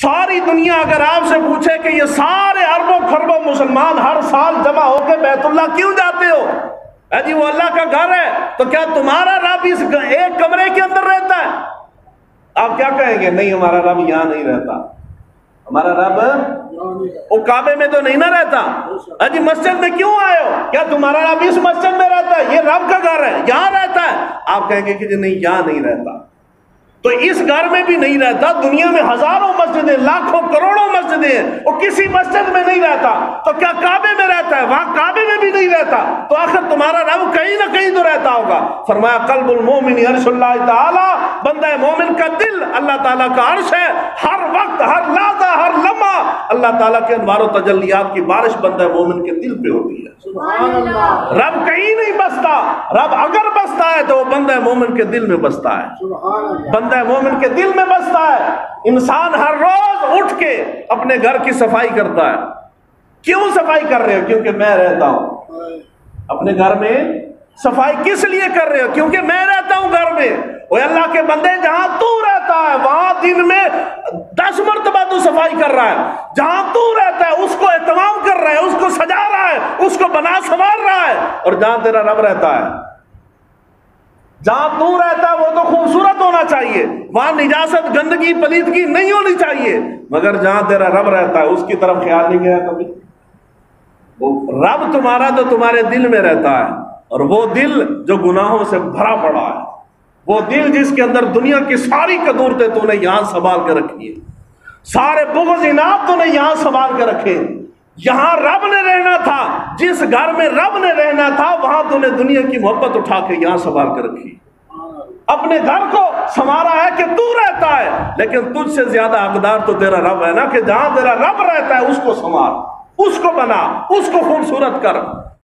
ساری دنیا اگر آپ سے پوچھے کہ یہ سارے اربوں خربوں مسلمان ہر سال جمع ہو کے بیت اللہ کیوں جاتے ہو؟ جی وہ اللہ کا گھر ہے، تو کیا تمہارا رب اس ایک کمرے کے اندر رہتا ہے؟ آپ کیا کہیں گے؟ نہیں، ہمارا رب یہاں نہیں رہتا، ہمارا رب وہ کعبے میں تو نہیں نہ رہتا۔ جی مسجد میں کیوں آئے ہو؟ کیا تمہارا رب اس مسجد میں رہتا ہے؟ یہ رب کا گھر ہے، یہاں رہتا ہے۔ آپ کہیں گے کہ جی نہیں، یہاں نہیں رہتا۔ تو اس گھر میں بھی نہیں رہتا، دنیا میں ہزاروں مسجدیں، لاکھوں کروڑوں مسجدیں ہیں، وہ کسی مسجد میں نہیں رہتا، تو کیا کعبے میں رہتا ہے؟ وہاں کعبے میں بھی نہیں رہتا، تو آخر تمہارا رب کہیں نہ کہیں تو رہتا ہوگا۔ فرمایا قلب المومن عرش اللہ تعالی، بندہ مومن کا دل اللہ تعالیٰ کا عرش ہے، ہر وقت، ہر لحظہ، ہر لمحہ اللہ تعالیٰ کے انوار و تجلیات کی بارش بندہ مومن کے دل پہ ہوتی ہے۔ سبحان اللہ۔ رب کہیں نہیں بستا، رب اگر بستا ہے تو وہ بندہ مومن کے دل میں بستا ہے، سبحان اللہ۔ بندہ مومن کے دل میں بستا ہے۔ انسان ہر روز اٹھ کے اپنے گھر کی صفائی کرتا ہے۔ کیوں صفائی کر رہے ہو؟ کیونکہ میں رہتا ہوں۔ اپنے گھر میں صفائی کس لیے کر رہے ہو؟ کیونکہ میں رہتا ہوں گھر میں۔ وہ اللہ کے بندے، جہاں تو رہتا ہے وہاں دن میں 10 مرتبہ تو صفائی کر رہا ہے۔ جہاں تو رہتا ہے اس کو اہتمام کر رہا ہے، اس کو سجا رہا ہے، اس کو بنا سنوار رہا ہے۔ اور جہاں تیرا رب رہتا ہے، جہاں تو رہتا ہے وہ تو خوبصورت ہونا چاہیے، وہاں نجاست، گندگی، پلیدگی نہیں ہونی چاہیے، مگر جہاں تیرا رب رہتا ہے اس کی طرف خیال نہیں گیا کبھی؟ وہ رب تمہارا تو تمہارے دل میں رہتا ہے، اور وہ دل جو گناہوں سے بھرا پڑا ہے، وہ دل جس کے اندر دنیا کی ساری قدورتیں تو نے یہاں سنبھال کے رکھی ہے، سارے بغض اناد تو نے یہاں سنبھال کے رکھے۔ یہاں رب نے رہنا تھا، جس گھر میں رب نے رہنا تھا وہاں تو نے دنیا کی محبت اٹھا کے یہاں سنبھال کے رکھی۔ اپنے گھر کو سنوارا ہے کہ تو رہتا ہے، لیکن تجھ سے زیادہ حقدار تو تیرا رب ہے نا، کہ جہاں تیرا رب رہتا ہے اس کو سنوار، اس کو بنا، اس کو خوبصورت کر۔